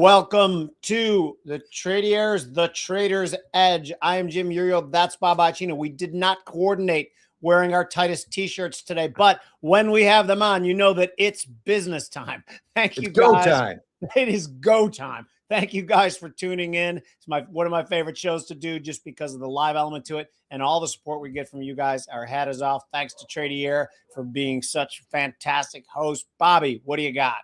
Welcome to the Tradiers, the Trader's Edge. I am Jim Iuorio. That's Bobby Iaccino. We did not coordinate wearing our tightest t-shirts today, but when we have them on, you know that it's business time. Thank you, guys. Go time. It is go time. Thank you guys for tuning in. It's one of my favorite shows to do just because of the live element to it and all the support we get from you guys. Our hat is off. Thanks to Tradier for being such fantastic host. Bobby, what do you got?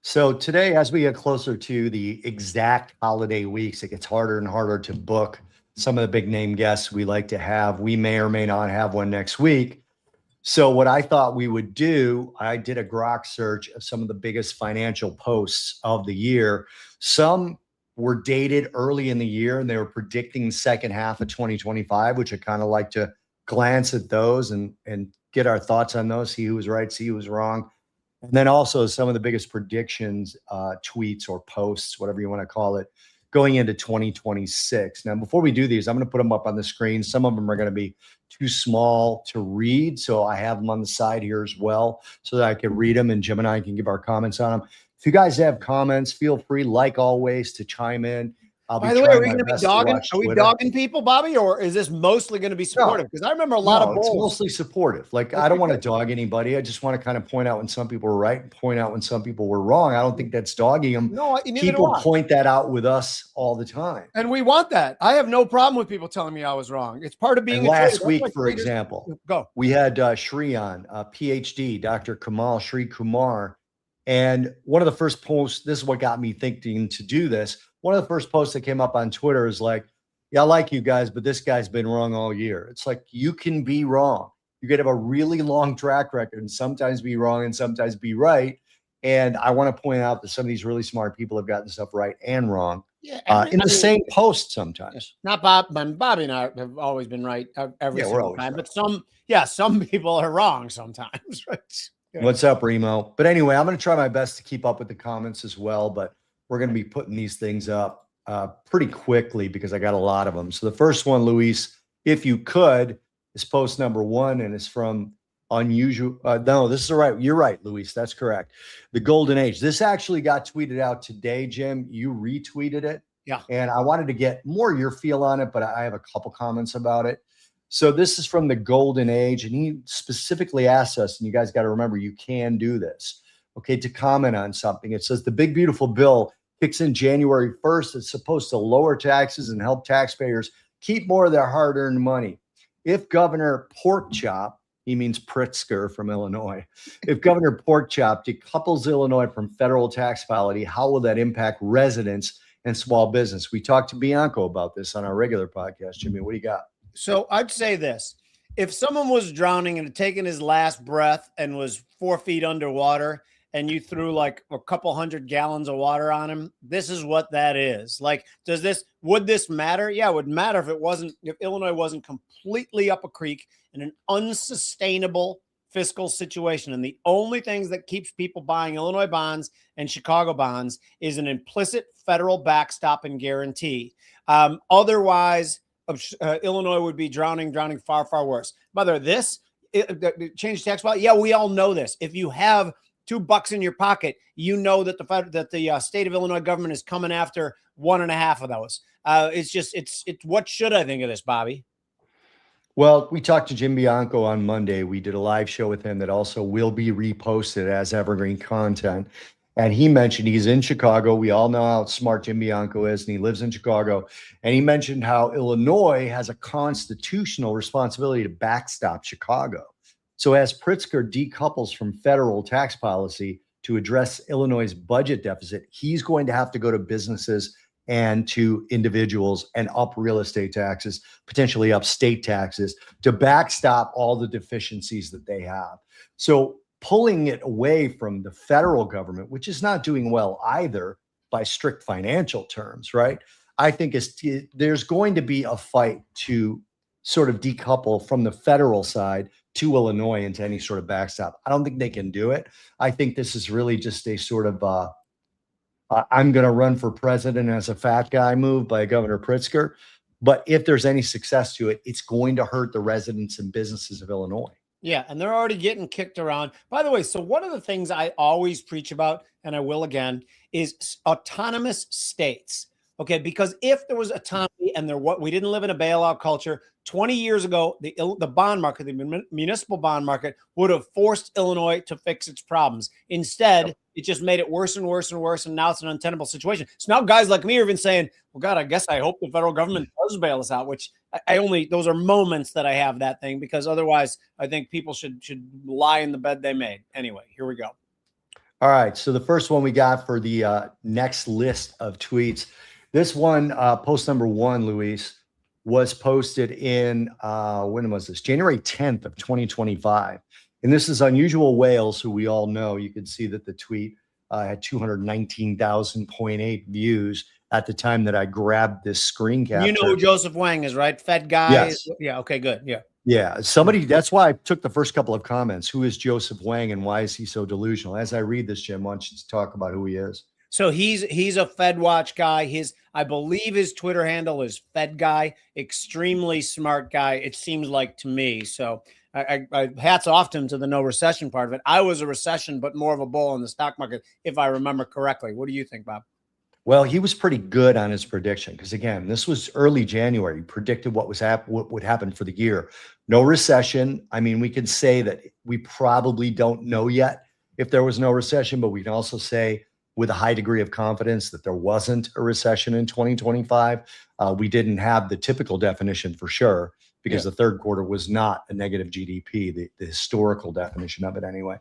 So today, as we get closer to the exact holiday weeks, it gets harder and harder to book some of the big name guests we like to have. We may or may not have one next week. So what I thought we would do, I did a Grok search of some of the biggest financial posts of the year. Some were dated early in the year and they were predicting the second half of 2025, which I kind of like to glance at those and get our thoughts on those, see who was right, see who was wrong. And then also some of the biggest predictions, tweets or posts, whatever you want to call it, going into 2026. Now, before we do these, I'm going to put them up on the screen. Some of them are going to be too small to read. So I have them on the side here as well so that I can read them and Jim and I can give our comments on them. If you guys have comments, feel free, like always, to chime in. By the way, are we going to be dogging? Are we dogging people, Bobby, or is this mostly going to be supportive? Because I remember a lot of bulls. It's mostly supportive. Like, I don't want to dog anybody. I just want to kind of point out when some people were right and point out when some people were wrong. I don't think that's dogging them. No, people point that out with us all the time, and we want that. I have no problem with people telling me I was wrong. It's part of being. And last week, for example, we had Shri on, PhD, Dr. Shri Kumar, and one of the first posts. This is what got me thinking to do this. One of the first posts that came up on Twitter is like, yeah, I like you guys, but this guy's been wrong all year. It's like, you can be wrong. You could have a really long track record and sometimes be wrong and sometimes be right. And I want to point out that some of these really smart people have gotten stuff right and wrong in the same post sometimes. Not Bob, but Bobby and I have always been right every single time. Right. But some people are wrong sometimes. Right? What's up, Remo? But anyway, I'm going to try my best to keep up with the comments as well. But we're going to be putting these things up pretty quickly because I got a lot of them. So the first one, Luis, if you could, is post number 1, and it's from Unusual. No, this is right. You're right, Luis. That's correct. The Golden Age. This actually got tweeted out today, Jim. You retweeted it. Yeah. And I wanted to get more your feel on it, but I have a couple comments about it. So this is from the Golden Age, and he specifically asked us, and you guys got to remember, you can do this. Okay, to comment on something. It says the big beautiful bill kicks in January 1st. It's supposed to lower taxes and help taxpayers keep more of their hard-earned money. If Governor Porkchop, he means Pritzker from Illinois, if Governor Porkchop decouples Illinois from federal tax policy, how will that impact residents and small business? We talked to Bianco about this on our regular podcast. Jimmy, what do you got? So I'd say this. If someone was drowning and had taken his last breath and was 4 feet underwater, and you threw like a couple 100 gallons of water on him, this is what that is. Like, would this matter? Yeah, it would matter if Illinois wasn't completely up a creek in an unsustainable fiscal situation. And the only things that keeps people buying Illinois bonds and Chicago bonds is an implicit federal backstop and guarantee. Otherwise, Illinois would be drowning far, far worse. Whether change tax law, yeah, we all know this. If you have $2 in your pocket, you know that the state of Illinois government is coming after 1.5 of those. It's what should I think of this, Bobby? Well, we talked to Jim Bianco on Monday. We did a live show with him that also will be reposted as evergreen content. And he mentioned he's in Chicago. We all know how smart Jim Bianco is, and he lives in Chicago. And he mentioned how Illinois has a constitutional responsibility to backstop Chicago. So as Pritzker decouples from federal tax policy to address Illinois' budget deficit, he's going to have to go to businesses and to individuals and up real estate taxes, potentially up state taxes, to backstop all the deficiencies that they have. So pulling it away from the federal government, which is not doing well either by strict financial terms, right? I think there's going to be a fight to sort of decouple from the federal side to Illinois into any sort of backstop. I don't think they can do it. I think this is really just a sort of I'm going to run for president as a fat guy move by Governor Pritzker. But if there's any success to it, it's going to hurt the residents and businesses of Illinois. Yeah, and they're already getting kicked around. By the way, so one of the things I always preach about, and I will again, is autonomous states. Okay, because if there was autonomy and we didn't live in a bailout culture, 20 years ago, the bond market, the municipal bond market, would have forced Illinois to fix its problems. Instead, it just made it worse and worse and worse, and now it's an untenable situation. So now guys like me are even saying, well, God, I guess I hope the federal government does bail us out, which I only, those are moments that I have that thing, because otherwise I think people should lie in the bed they made. Anyway, here we go. All right. So the first one we got for the next list of tweets, this one, post number 1, Luis, was posted in, when was this? January 10th of 2025. And this is Unusual Whales, who we all know. You can see that the tweet had 219,000.8 views at the time that I grabbed this screen capture. You know who Joseph Wang is, right? Fed guy. Yes. Yeah. Okay, good. Yeah. Yeah. Somebody, that's why I took the first couple of comments. Who is Joseph Wang and why is he so delusional? As I read this, Jim, why don't you talk about who he is? So he's a Fed Watch guy. I believe his Twitter handle is Fed Guy. Extremely smart guy, it seems like to me. So I hats off to him to the no recession part of it. I was a recession, but more of a bull in the stock market, if I remember correctly. What do you think, Bob? Well, he was pretty good on his prediction because, again, this was early January. He predicted what would happen for the year. No recession. I mean, we can say that we probably don't know yet if there was no recession, but we can also say with a high degree of confidence that there wasn't a recession in 2025. We didn't have the typical definition for sure because the third quarter was not a negative GDP, the historical definition of it anyway.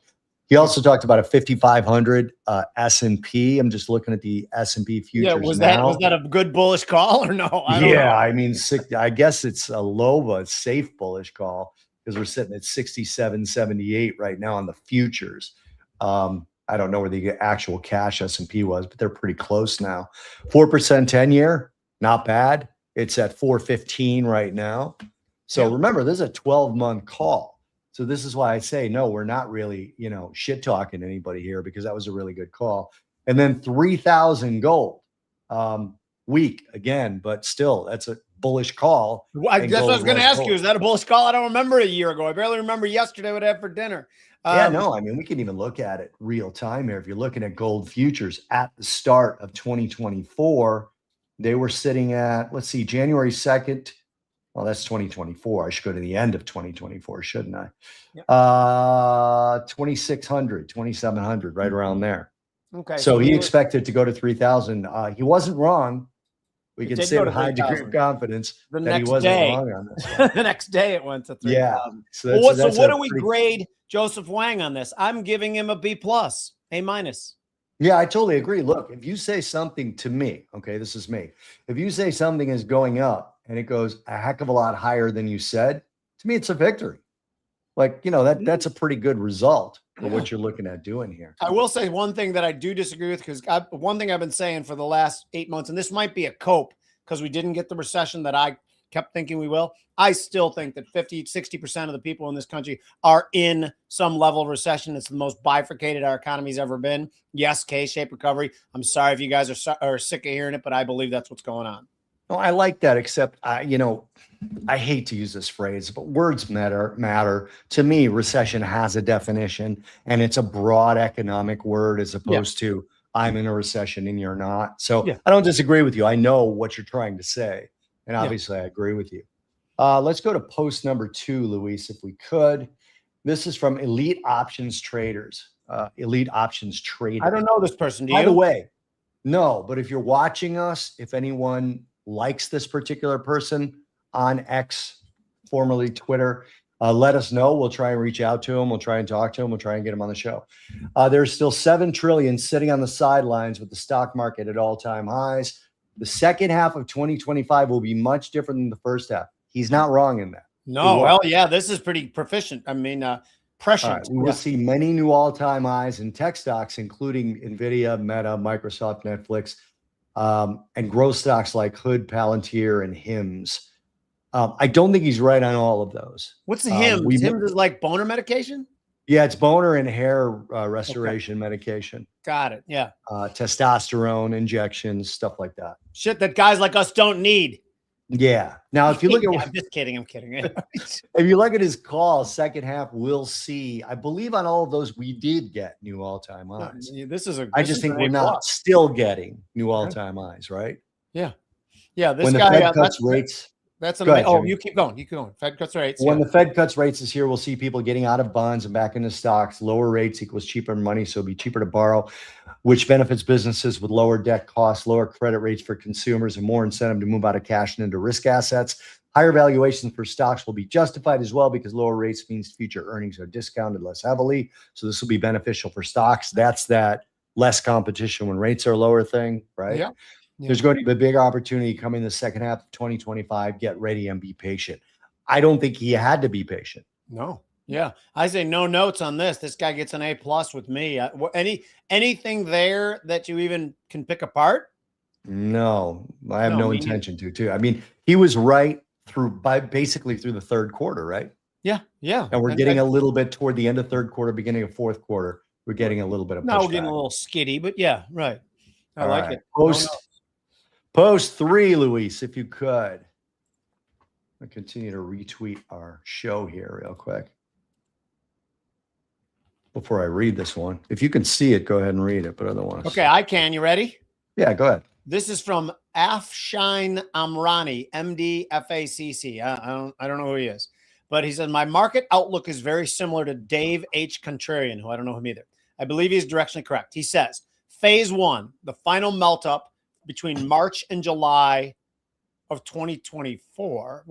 He also talked about a 5,500 S&P. I'm just looking at the S&P futures. Yeah, was that a good bullish call or no? I don't know. I mean, I guess it's a low but safe bullish call because we're sitting at 67.78 right now on the futures. I don't know where the actual cash S&P was, but they're pretty close now. 4% 10-year, not bad. It's at 415 right now. So remember, this is a 12-month call. So this is why I say, no, we're not really, shit talking anybody here because that was a really good call. And then 3,000 gold, weak again, but still that's a bullish call. That's what I was going to ask you. Is that a bullish call? I don't remember a year ago. I barely remember yesterday what I had for dinner. Yeah, no, I mean, we can even look at it real time here. If you're looking at gold futures at the start of 2024, they were sitting at, let's see, January 2nd. Well, that's 2024. I should go to the end of 2024, shouldn't I? Yep. 2,600, 2,700, right around there. Okay. So he expected to go to 3,000. He wasn't wrong. We can say with high degree of confidence that he wasn't wrong on this. The next day it went to 3,000. Yeah. So what do we grade Joseph Wang on this? I'm giving him a B+, A-. Yeah, I totally agree. Look, if you say something to me, okay, this is me. If you say something is going up and it goes a heck of a lot higher than you said, to me, it's a victory. Like, that's a pretty good result for what you're looking at doing here. I will say one thing that I do disagree with, because one thing I've been saying for the last 8 months, and this might be a cope because we didn't get the recession that I kept thinking we will. I still think that 50-60% of the people in this country are in some level of recession. It's the most bifurcated our economy's ever been. Yes, K-shaped recovery. I'm sorry if you guys are sick of hearing it, but I believe that's what's going on. No, I like that, except I hate to use this phrase, but words matter. To me, recession has a definition, and it's a broad economic word as opposed to I'm in a recession and you're not. So I don't disagree with you. I know what you're trying to say, and obviously I agree with you. Let's go to post number 2, Luis, if we could. This is from Elite Options Traders. Elite Options Trader. I don't know this person. Do you? By the way, no, but if you're watching us, if anyone likes this particular person on X, formerly Twitter, let us know. We'll try and reach out to him. We'll try and talk to him. We'll try and get him on the show. There's still $7 trillion sitting on the sidelines with the stock market at all-time highs. The second half of 2025 will be much different than the first half. He's not wrong in that. No, well, yeah, this is pretty proficient. I mean, prescient. Right, we will see many new all-time highs in tech stocks, including NVIDIA, Meta, Microsoft, Netflix, and growth stocks like Hood, Palantir, and Hims. I don't think he's right on all of those. What's the Hims? Hims is like boner medication? Yeah, it's boner and hair restoration medication. Got it. Yeah. Testosterone injections, stuff like that. Shit that guys like us don't need. Yeah. Now, if you look Yeah, at I'm just kidding. I'm kidding. if you look at his call, second half, we'll see. I believe on all of those, we did get new all-time No, highs. this is I this just is think an we're A not plus. still getting new Okay. all-time highs, right? Yeah. Yeah. This When the guy, Fed cuts rates, that's an go amazing. ahead, Oh, Jimmy. you keep going. You keep going. Fed cuts rates. When Yeah. the Fed cuts rates this year, we'll see people getting out of bonds and back into stocks. Lower rates equals cheaper money, so it'll be cheaper to borrow, which benefits businesses with lower debt costs, lower credit rates for consumers, and more incentive to move out of cash and into risk assets. Higher valuations for stocks will be justified as well because lower rates means future earnings are discounted less heavily. So this will be beneficial for stocks. That's that less competition when rates are lower thing, right? Yeah. Yeah. There's going to be a big opportunity coming the second half of 2025. Get ready and be patient. I don't think he had to be patient. No. Yeah. I say no notes on this. This guy gets an A plus with me. Anything there that you even can pick apart? No, I have No, no me neither. intention to. I mean, he was right basically through the third quarter, right? Yeah. Yeah. And we're getting a little bit toward the end of third quarter, beginning of fourth quarter. We're getting a little bit of now we're getting a pushback. little skitty, but yeah, right. I All like right. it. No notes. Post 3, Luis, if you could. I'll continue to retweet our show here real quick before I read this one. If you can see it, go ahead and read it, but otherwise. Okay, I can. You ready? Yeah, go ahead. This is from Afshin Amrani, MD, FACC. I don't know who he is, but he said, my market outlook is very similar to Dave H. Contrarian, who I don't know him either. I believe he's directionally correct. He says, phase one, the final melt up between March and July of 2024.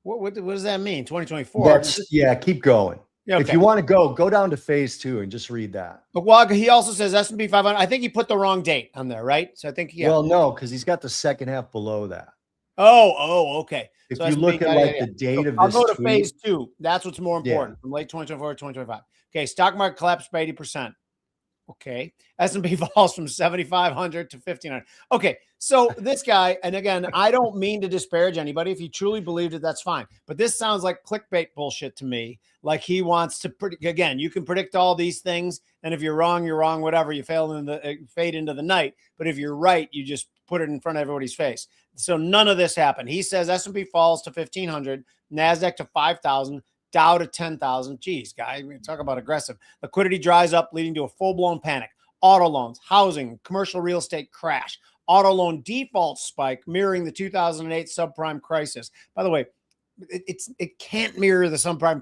What does that mean? 2024? Yeah, keep going. Yeah, okay. If you want to go down to phase two and just read that. But well, he also says S&P 500. I think he put the wrong date on there, right? So I think, yeah. Well, no, because he's got the second half below that. Oh, okay. If so you look at like the date of this I'll go to phase two. That's what's more important from late 2024 to 2025. Okay, stock market collapsed by 80%. Okay, S&P falls from 7,500 to 1,500. Okay, so this guy, and again, I don't mean to disparage anybody. If you truly believed it, that's fine. But this sounds like clickbait bullshit to me. Like he wants to predict. Again, you can predict all these things, and if you're wrong, whatever. You fade into the night. But if you're right, you just put it in front of everybody's face. So none of this happened. He says S&P falls to 1,500, NASDAQ to 5,000. Dow to 10,000. Geez, guys, talk about aggressive. Liquidity dries up, leading to a full-blown panic. Auto loans, housing, commercial real estate crash. Auto loan default spike, mirroring the 2008 subprime crisis. By the way, it can't mirror the subprime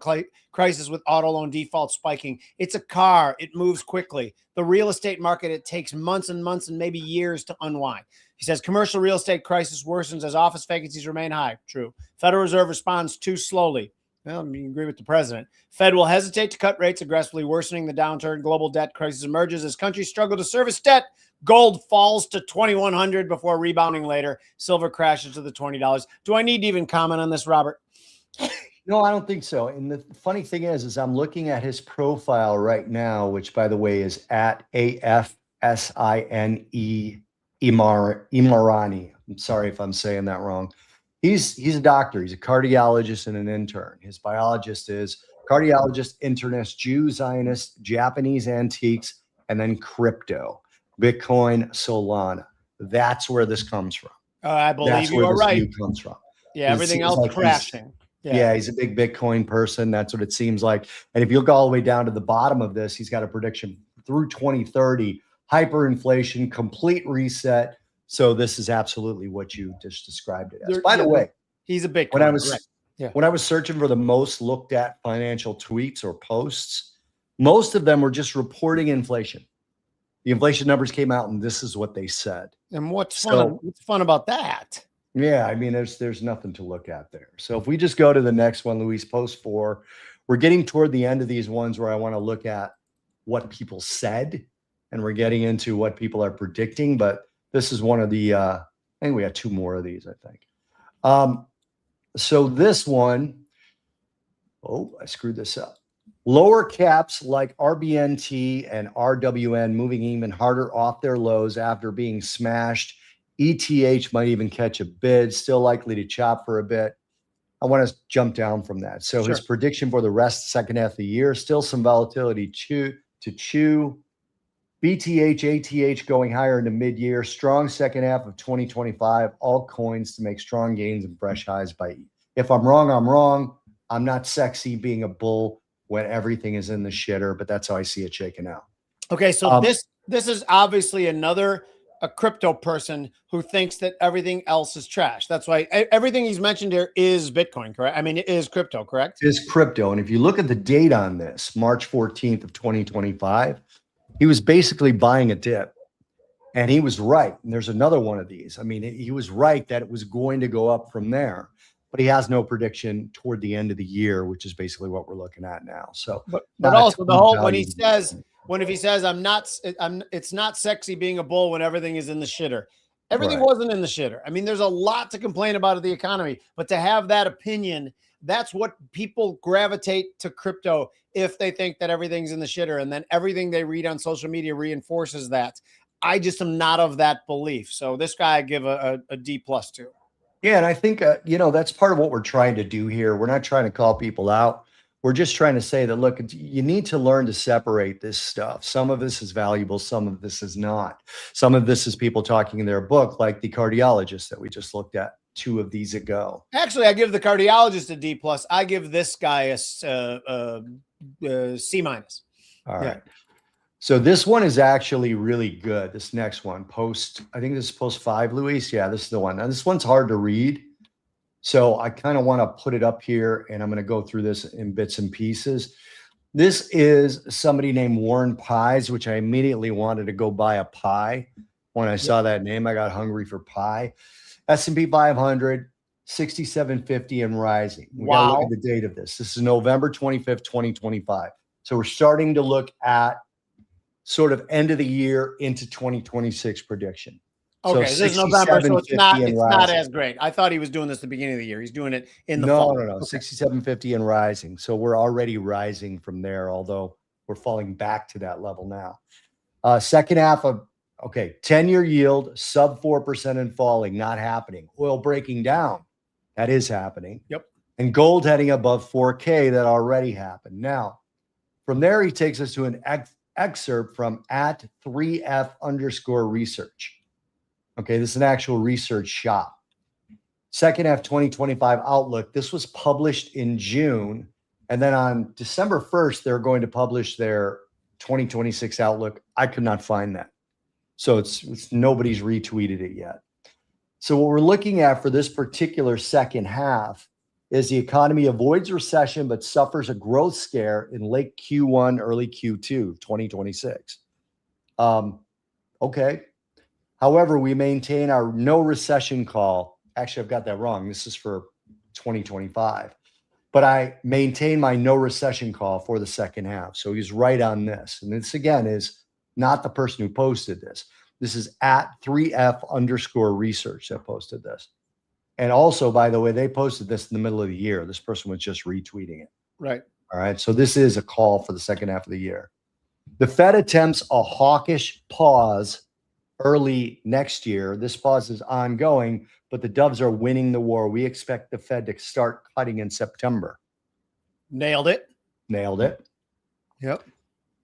crisis with auto loan default spiking. It's a car. It moves quickly. The real estate market, it takes months and months and maybe years to unwind. He says commercial real estate crisis worsens as office vacancies remain high. True. Federal Reserve responds too slowly. Well, you agree with the president. Fed will hesitate to cut rates aggressively, worsening the downturn. Global debt crisis emerges as countries struggle to service debt. Gold falls to 2,100 before rebounding later. Silver crashes to the $20. Do I need to even comment on this, Robert? No, I don't think so. And the funny thing is I'm looking at his profile right now, which, by the way, is at AFSINE Imarani. I'm sorry if I'm saying that wrong. He's a doctor. He's a cardiologist and an intern. His biologist is cardiologist, internist, Jew, Zionist, Japanese antiques, and then crypto, Bitcoin, Solana. That's where this comes from. I believe you are right. View comes from. Yeah, everything else like crashing. Yeah, he's a big Bitcoin person. That's what it seems like. And if you look all the way down to the bottom of this, he's got a prediction through 2030, hyperinflation, complete reset. So this is absolutely what you just described it as. By the way, he's a Bitcoin. When I was searching for the most looked at financial tweets or posts, most of them were just reporting inflation. The inflation numbers came out, and this is what they said. And what's fun about that? Yeah, I mean, there's nothing to look at there. So if we just go to the next one, Luis, post 4, we're getting toward the end of these ones where I want to look at what people said, and we're getting into what people are predicting. But this is one of the, I think we got 2 more of these, I think. So this one, I screwed this up. Lower caps like RBNT and RWN moving even harder off their lows after being smashed. ETH might even catch a bid, still likely to chop for a bit. I want to jump down from that. So his prediction for the second half of the year, still some volatility to chew. BTH, ATH going higher into mid-year. Strong second half of 2025. All coins to make strong gains and fresh highs by. If I'm wrong, I'm wrong. I'm not sexy being a bull when everything is in the shitter, but that's how I see it shaking out. Okay, so this is obviously a crypto person who thinks that everything else is trash. That's why everything he's mentioned here is Bitcoin, correct? I mean, it is crypto, correct? It is crypto. And if you look at the date on this, March 14th of 2025, he was basically buying a dip. And he was right. And there's another one of these. I mean, he was right that it was going to go up from there, but he has no prediction toward the end of the year, which is basically what we're looking at now. So, but also the whole when he says it's not sexy being a bull when everything is in the shitter. Everything wasn't in the shitter. I mean, there's a lot to complain about of the economy, but to have that opinion, that's what people gravitate to crypto if they think that everything's in the shitter, and then everything they read on social media reinforces that. I just am not of that belief. So this guy I give a D+ to. Yeah, and I think that's part of what we're trying to do here. We're not trying to call people out. We're just trying to say that, look, you need to learn to separate this stuff. Some of this is valuable, some of this is not. Some of this is people talking in their book, like the cardiologist that we just looked at 2 of these ago. Actually, I give the cardiologist a D+. I give this guy a C-. All right. So this one is actually really good. This next one, I think this is post 5, Luis. Yeah, this is the one. Now, this one's hard to read. So I kind of want to put it up here, and I'm going to go through this in bits and pieces. This is somebody named Warren Pies, which I immediately wanted to go buy a pie. When I saw that name, I got hungry for pie. S&P 500, 6750 and rising. We got to look at the date of this. This is November 25th, 2025. So we're starting to look at sort of end of the year into 2026 prediction. Okay, this is November, so it's not as great. I thought he was doing this at the beginning of the year. He's doing it in the fall. No. 6750 and rising. So we're already rising from there, although we're falling back to that level now. Second half of 10-year yield, sub 4% and falling, not happening. Oil breaking down, that is happening. Yep. And gold heading above 4K, that already happened. Now, from there, he takes us to an excerpt from @3F_research. Okay, this is an actual research shop. Second half 2025 outlook. This was published in June. And then on December 1st, they're going to publish their 2026 outlook. I could not find that. So it's nobody's retweeted it yet. So what we're looking at for this particular second half is the economy avoids recession but suffers a growth scare in late Q1, early Q2 2026. Okay. However, we maintain our no recession call. Actually, I've got that wrong. This is for 2025. But I maintain my no recession call for the second half. So he's right on this. And this, again, is not the person who posted this. This is @3F_research that posted this. And also, by the way, they posted this in the middle of the year. This person was just retweeting it. Right. All right. So this is a call for the second half of the year. The Fed attempts a hawkish pause early next year. This pause is ongoing, but the doves are winning the war. We expect the Fed to start cutting in September. Nailed it. Yep.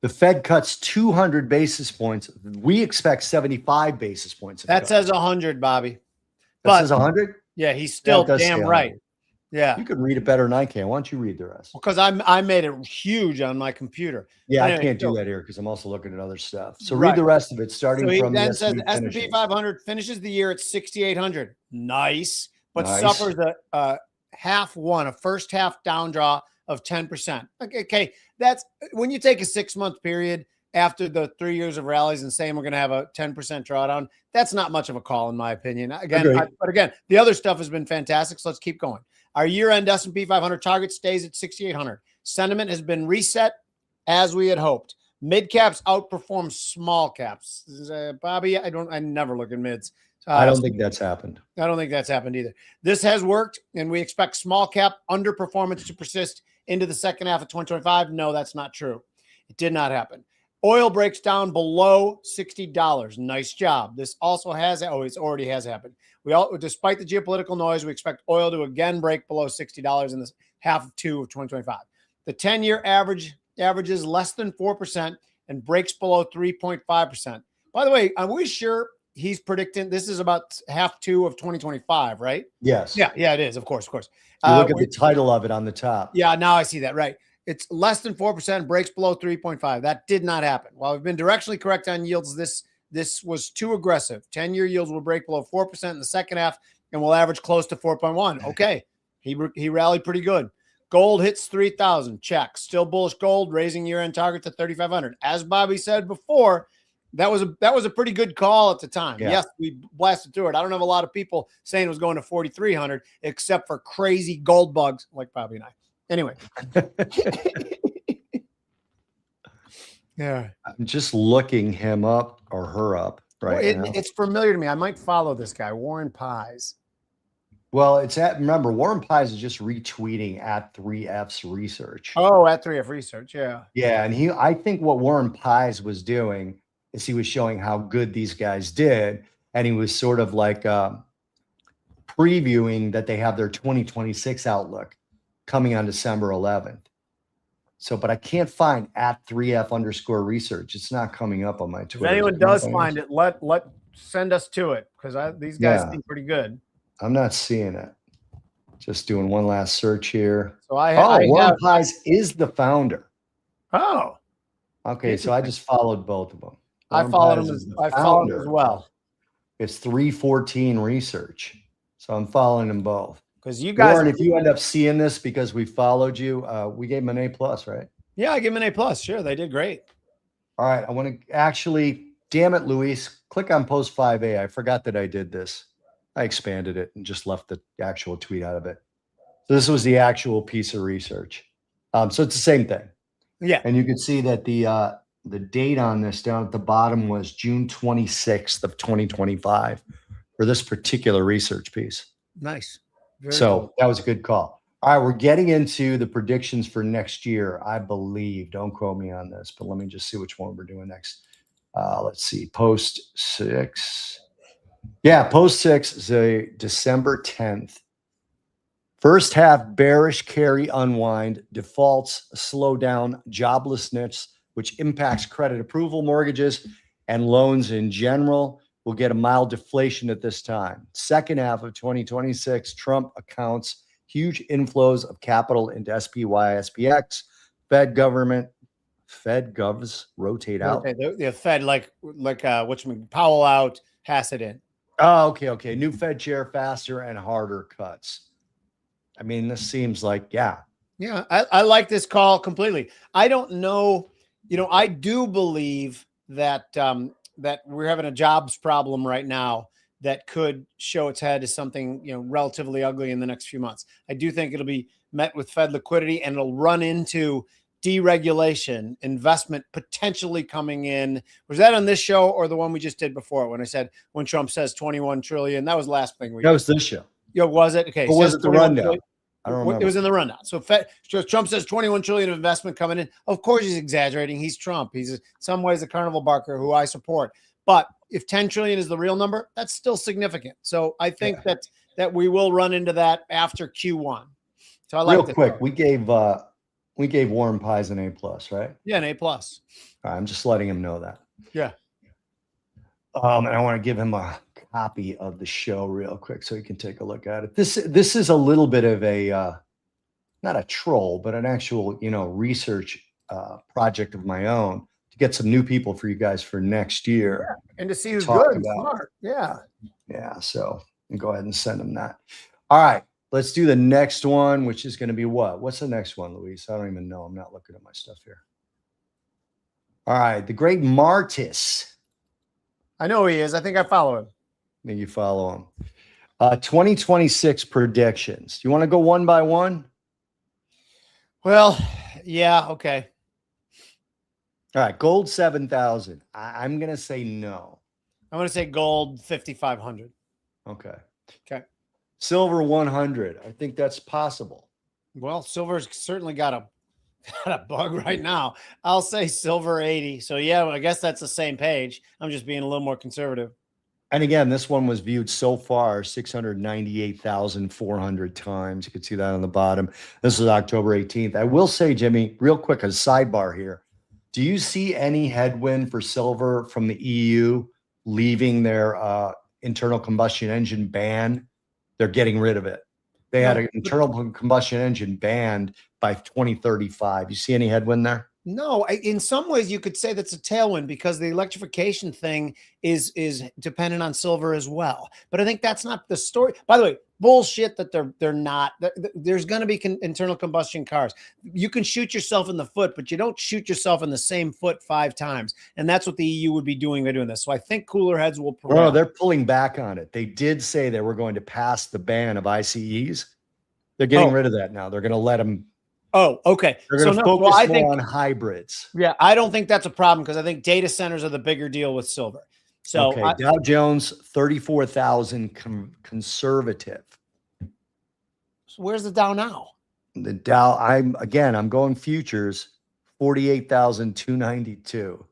The Fed cuts 200 basis points. We expect 75 basis points. That says 100, Bobby. That says 100? Yeah, he's still damn right. Yeah. You could read it better than I can. Why don't you read the rest? Because I made it huge on my computer. Yeah, anyway, I can't do that here because I'm also looking at other stuff. So read the rest of it, starting from then says the S&P 500 finishes the year at 6,800. Nice, but suffers a first half down draw of 10%. Okay, that's when you take a 6-month period after the 3 years of rallies and saying we're going to have a 10% drawdown. That's not much of a call, in my opinion. But again, the other stuff has been fantastic. So let's keep going. Our year-end S&P 500 target stays at 6,800. Sentiment has been reset as we had hoped. Mid caps outperform small caps. Bobby, I never look at mids. I don't think that's happened. I don't think that's happened either. This has worked, and we expect small cap underperformance to persist into the second half of 2025. No, that's not true. It did not happen. Oil breaks down below $60. Nice job. This also it already has happened. Despite the geopolitical noise, we expect oil to again break below $60 in the half of 2025. The 10-year averages less than 4%, and breaks below 3.5%. By the way, are we sure he's predicting this is about half two of 2025, right? Yes. Yeah, it is. Of course. You look at the title of it on the top. Yeah, now I see that. Right. It's less than 4%, breaks below 3.5. That did not happen. While we've been directionally correct on yields, this was too aggressive. 10-year yields will break below 4% in the second half and will average close to 4.1. Okay. He rallied pretty good. Gold hits 3,000. Check. Still bullish gold, raising year-end target to 3,500. As Bobby said before, that was a pretty good call at the time. Yeah. Yes, we blasted through it. I don't have a lot of people saying it was going to 4,300, except for crazy gold bugs like Bobby and I. Anyway. Yeah. I'm just looking him up or her up now. It's familiar to me. I might follow this guy, Warren Pies. Well, remember, Warren Pies is just retweeting at 3F's research. Oh, at 3F research. Yeah. Yeah. And I think what Warren Pies was doing is he was showing how good these guys did. And he was sort of like previewing that they have their 2026 outlook coming on December 11th. So, but I can't find at 3F _research. It's not coming up on my Twitter. If anyone does find it, send us to it, because these guys seem pretty good. I'm not seeing it. Just doing one last search here. So Warren Pies is the founder. Oh. Okay, so I just followed both of them. I followed him as well. It's 314 research. So I'm following them both. Because you guys, Warren, if you end up seeing this because we followed you, we gave them an A+, right? Yeah, I give them an A+. Sure, they did great. All right, I want to actually, damn it, Luis, click on post 5A. I forgot that I did this. I expanded it and just left the actual tweet out of it. So this was the actual piece of research. So it's the same thing. Yeah. And you can see that the date on this down at the bottom was June 26th of 2025 for this particular research piece. Nice. Very cool. That was a good call. All right, we're getting into the predictions for next year, I believe. Don't quote me on this, but let me just see which one we're doing next. Let's see, post 6. Yeah, post 6 is a December 10th. First half bearish carry unwind, defaults slow down, joblessness, which impacts credit approval mortgages and loans in general. We'll get a mild deflation at this time. Second half of 2026, Trump accounts huge inflows of capital into SPY, SPX, Fed govs rotate out. The Fed, Powell out, Hassett in. Oh, okay. New Fed chair, faster and harder cuts. I mean, this seems like, yeah. Yeah, I like this call completely. I don't know. I do believe that that we're having a jobs problem right now that could show its head as something, relatively ugly in the next few months. I do think it'll be met with Fed liquidity, and it'll run into deregulation, investment potentially coming in. Was that on this show or the one we just did before when I said when Trump says 21 trillion? That was the last thing we did. That was this show. Was it? Okay. Or was it the rundown? Trillion. I don't remember. It was in the rundown. So Trump says 21 trillion of investment coming in. Of course he's exaggerating. He's Trump. He's in some ways a carnival barker who I support. But if 10 trillion is the real number, that's still significant. So I think that we will run into that after Q1. So I like real quick. We gave Warren Pies an A+, right? Yeah, an A+. All right, I'm just letting him know that. Yeah. And I want to give him a copy of the show real quick so he can take a look at it. This is a little bit of a not a troll, but an actual research project of my own to get some new people for you guys for next year. Yeah. And to see who's good and smart. Yeah. So go ahead and send them that. All right. Let's do the next one, which is going to be what? What's the next one, Luis? I don't even know. I'm not looking at my stuff here. All right. The great Martis. I know who he is. I think I follow him. I think you follow him. 2026 predictions. Do you want to go one by one? Well, yeah. Okay. All right. Gold 7,000. I'm going to say no. I'm going to say gold 5,500. Okay. Silver 100. I think that's possible. Well, silver's certainly got a bug right now. I'll say silver 80. So yeah, I guess that's the same page. I'm just being a little more conservative. And again, this one was viewed so far 698,400 times. You can see that on the bottom. This is October 18th. I will say, Jimmy, real quick, a sidebar here. Do you see any headwind for silver from the EU leaving their internal combustion engine ban? They're getting rid of it. They had No, an internal combustion engine banned by 2035. You see any headwind there? no, in some ways you could say that's a tailwind because the electrification thing is dependent on silver as well. But I think that's not the story. By the way, bullshit that they're not. There's going to be internal combustion cars. You can shoot yourself in the foot, but you don't shoot yourself in the same foot 5 times. And that's what the EU would be doing by doing this. So I think cooler heads will prevail. No, they're pulling back on it. They did say they were going to pass the ban of ICEs. They're getting rid of that now. They're going to let them. Oh, okay. They're going to focus more on hybrids. Yeah, I don't think that's a problem because I think data centers are the bigger deal with silver. So okay, Dow Jones 34,000 conservative. So where's the Dow now? The Dow, I'm going futures 48,292.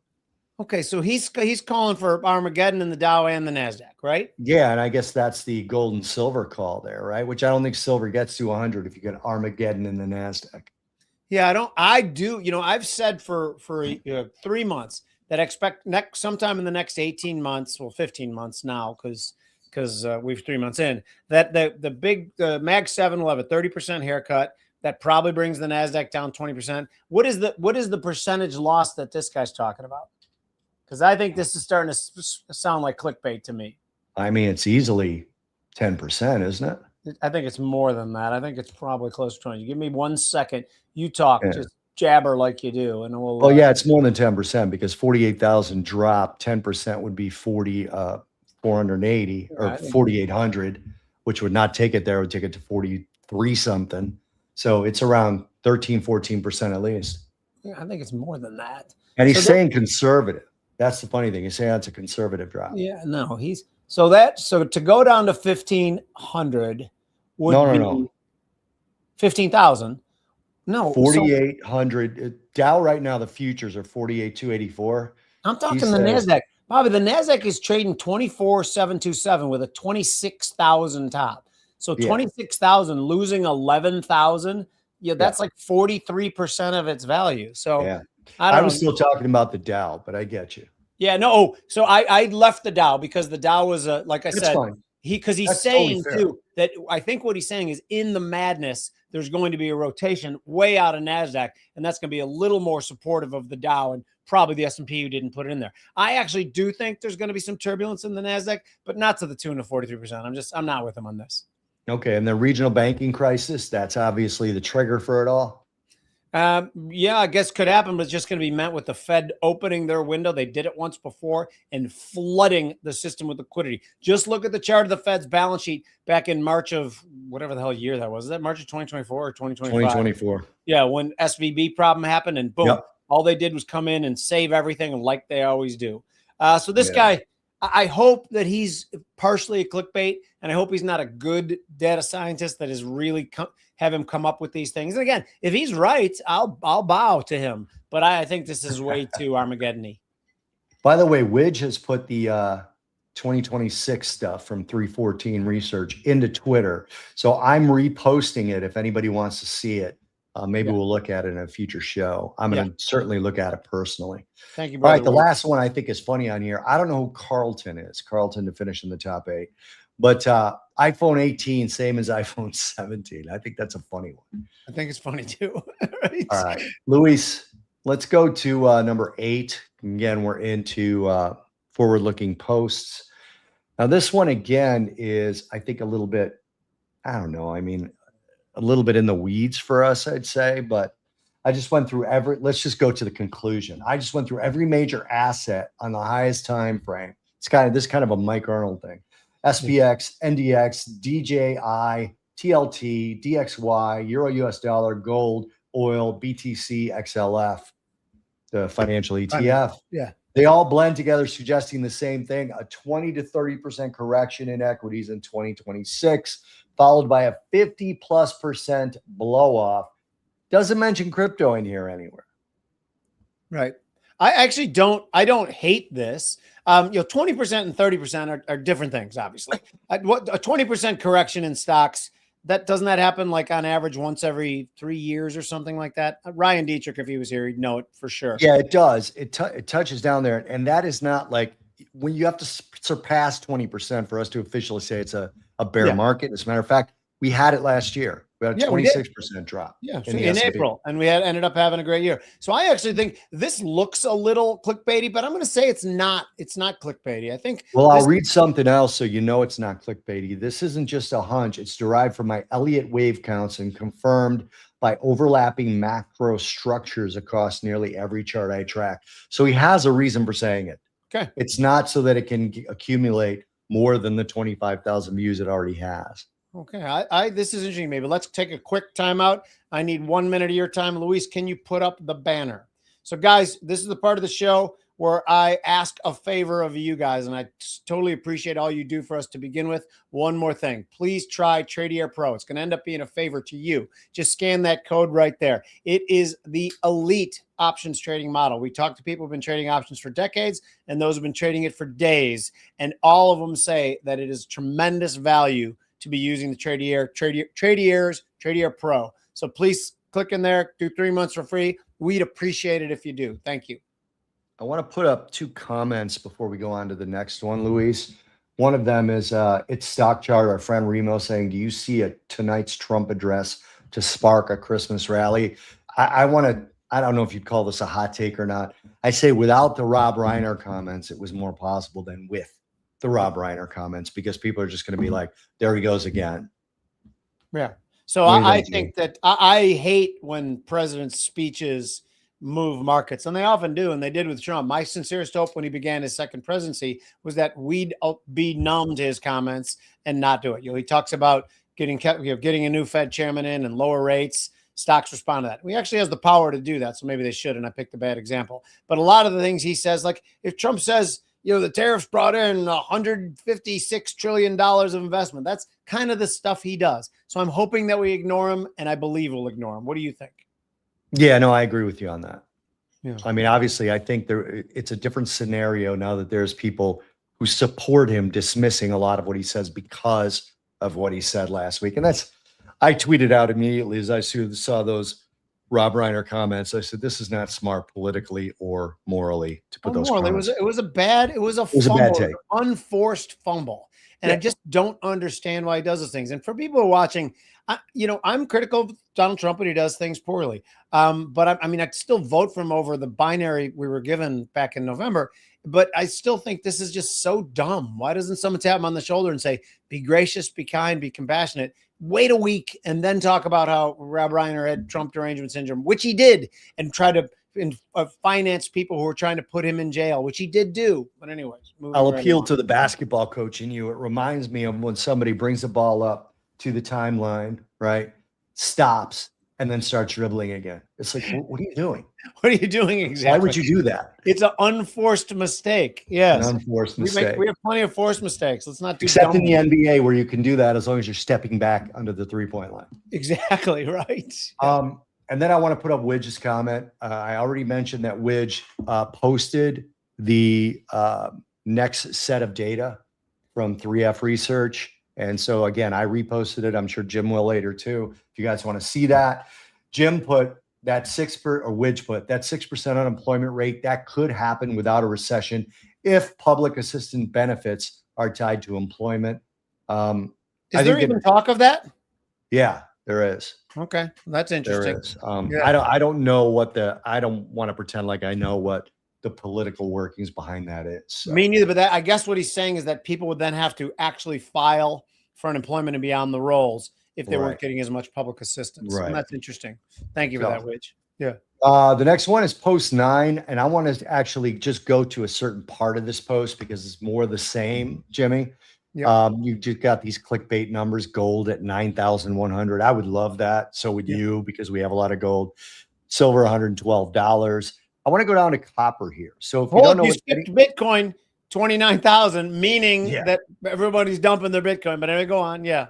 Okay, so he's calling for Armageddon in the Dow and the Nasdaq, right? Yeah, and I guess that's the gold and silver call there, right? Which I don't think silver gets to 100 if you get Armageddon in the Nasdaq. Yeah, I do. You know, I've said for 3 months that I expect sometime in the next 18 months, well, 15 months now, because we've 3 months in, that the big Mag 7 will have a 30% haircut. That probably brings the Nasdaq down 20%. What is the percentage loss that this guy's talking about? Because I think this is starting to sound like clickbait to me. I mean, it's easily 10%, isn't it? I think it's more than that. I think it's probably close to 20. You give me 1 second. You talk, just jabber like you do, and we'll. Well, yeah, it's more than 10% because 48,000 drop. 10% would be 480 or 4,800, which would not take it there. It would take it to 43 something. So it's around 14% at least. Yeah, I think it's more than that. And he's saying conservative. That's the funny thing. He's saying that's a conservative drop. Yeah, no, so to go down to 1,500 would be 15,000. No, 4,800. Dow right now, the futures are 48,284. I'm talking the Nasdaq. Bobby, the Nasdaq is trading 24,727 with a 26,000 top. So 26,000 losing 11,000. Yeah, that's like 43% of its value. So yeah. I was still talking about the Dow, but I get you. Yeah, no. So I left the Dow because the Dow was like I said, fine. He's saying too that I think what he's saying is in the madness, there's going to be a rotation way out of NASDAQ, and that's going to be a little more supportive of the Dow and probably the S&P who didn't put it in there. I actually do think there's going to be some turbulence in the NASDAQ, but not to the tune of 43%. I'm not with him on this. Okay, and the regional banking crisis, that's obviously the trigger for it all. Yeah, I guess could happen, but it's just going to be met with the Fed opening their window. They did it once before and flooding the system with liquidity. Just look at the chart of the Fed's balance sheet back in March of whatever the hell year that was. Is that March of 2024 or 2025? 2024. Yeah, when SVB problem happened and boom, all they did was come in and save everything like they always do. So this guy, I hope that he's partially a clickbait, and I hope he's not a good data scientist that is really have him come up with these things. And again, if he's right, I'll bow to him. But I think this is way too Armageddon-y. By the way, Widge has put the 2026 stuff from 314 Research into Twitter. So I'm reposting it if anybody wants to see it. Maybe we'll look at it in a future show. I'm going to certainly look at it personally. Thank you, brother. All right, the last one I think is funny on here. I don't know who Carlton is. Carlton to finish in the top 8. But iPhone 18, same as iPhone 17. I think that's a funny one. I think it's funny too. Right? All right, Luis, let's go to number 8. Again, we're into forward-looking posts. Now, this one, again, is, I think, a little bit, I don't know. I mean, a little bit in the weeds for us, I'd say, but I just went through let's just go to the conclusion. I just went through every major asset on the highest time frame. It's this kind of a Mike Arnold thing. SPX, NDX, DJI, TLT, DXY, Euro US dollar, gold, oil, BTC, XLF, the financial ETF. Yeah. They all blend together, suggesting the same thing, a 20 to 30% correction in equities in 2026, followed by a 50+% blow off. Doesn't mention crypto in here anywhere. Right. I actually don't hate this. 20% and 30% are different things, obviously. What a 20% correction in stocks, That doesn't that happen like on average once every 3 years or something like that? Ryan Dietrich, if he was here, he'd know it for sure. Yeah, it does. It touches down there, and that is not like when you have to surpass 20% for us to officially say it's a bear Yeah. market. As a matter of fact, we had it last year. We had a 26% drop. Yeah, in the in S&P. April, and we ended up having a great year. So I actually think this looks a little clickbaity, but I'm going to say it's not. It's not clickbaity. I think. Well, I'll read something else so you know it's not clickbaity. This isn't just a hunch. It's derived from my Elliott wave counts and confirmed by overlapping macro structures across nearly every chart I track. So he has a reason for saying it. Okay. It's not so that it can accumulate more than the 25,000 views it already has. Okay. This is interesting, maybe. Let's take a quick timeout. I need 1 minute of your time. Luis, can you put up the banner? So, guys, this is the part of the show where I ask a favor of you guys, and I totally appreciate all you do for us to begin with. One more thing. Please try Tradier Pro. It's going to end up being a favor to you. Just scan that code right there. It is the elite options trading model. We talk to people who've been trading options for decades, and those who have been trading it for days, and all of them say that it is tremendous value to be using the Tradier Pro. So please click in there, do 3 months for free. We'd appreciate it if you do. Thank you. I want to put up 2 comments before we go on to the next one, Luis. One of them is it's Stock Chart, our friend Remo saying, do you see tonight's Trump address to spark a Christmas rally? I don't know if you'd call this a hot take or not. I say without the Rob Reiner comments, it was more possible than with the Rob Reiner comments, because people are just going to be like, there he goes again. Yeah. So I think that I hate when presidents' speeches move markets, and they often do, and they did with Trump. My sincerest hope when he began his second presidency was that we'd be numb to his comments and not do it. He talks about getting a new Fed chairman in and lower rates. Stocks respond to that. He actually has the power to do that, so maybe they should, and I picked a bad example. But a lot of the things he says, like if Trump says, the tariffs brought in $156 trillion of investment. That's kind of the stuff he does. So I'm hoping that we ignore him, and I believe we'll ignore him. What do you think? Yeah, no, I agree with you on that. Yeah. I mean, obviously, I think it's a different scenario now that there's people who support him dismissing a lot of what he says because of what he said last week. And I tweeted out immediately as I saw those Rob Reiner comments. I said, this is not smart politically or morally to put those comments. It was a bad take. Unforced fumble. And I just don't understand why he does those things. And for people who are watching, I'm critical of Donald Trump when he does things poorly. But I'd still vote for him over the binary we were given back in November. But I still think this is just so dumb. Why doesn't someone tap him on the shoulder and say, be gracious, be kind, be compassionate? Wait a week and then talk about how Rob Reiner had Trump derangement syndrome, which he did, and try to finance people who were trying to put him in jail, which he did do. But anyways, I'll appeal to the basketball coach in you. It reminds me of when somebody brings the ball up to the timeline, right? Stops and then starts dribbling again. It's like, what are you doing? What are you doing exactly? Why would you do that? It's an unforced mistake. Yes. An unforced mistake. We have plenty of forced mistakes. Let's not do except in the NBA where you can do that as long as you're stepping back under the 3-point line. Exactly right. And then I want to put up Widge's comment. I already mentioned that Widge posted the next set of data from 3F Research. And so, again, I reposted it. I'm sure Jim will later, too, if you guys want to see that. Jim put that Widge put that 6% unemployment rate. That could happen without a recession if public assistance benefits are tied to employment. Is there even talk of that? Yeah, there is. Okay, that's interesting. There is. I don't know I don't want to pretend like I know what the political workings behind that is. So. Me neither, but I guess what he's saying is that people would then have to actually file for unemployment and be on the rolls if they weren't getting as much public assistance. Right. And that's interesting. Thank you for that, Widge. Yeah. The next one is post 9, and I want to actually just go to a certain part of this post because it's more the same, Jimmy. Yep. You just got these clickbait numbers, gold at 9,100. I would love that. So would you, because we have a lot of gold. Silver, $112. I want to go down to copper here. So if you don't know, you skipped Bitcoin, 29,000, meaning that everybody's dumping their Bitcoin. But anyway, go on. Yeah.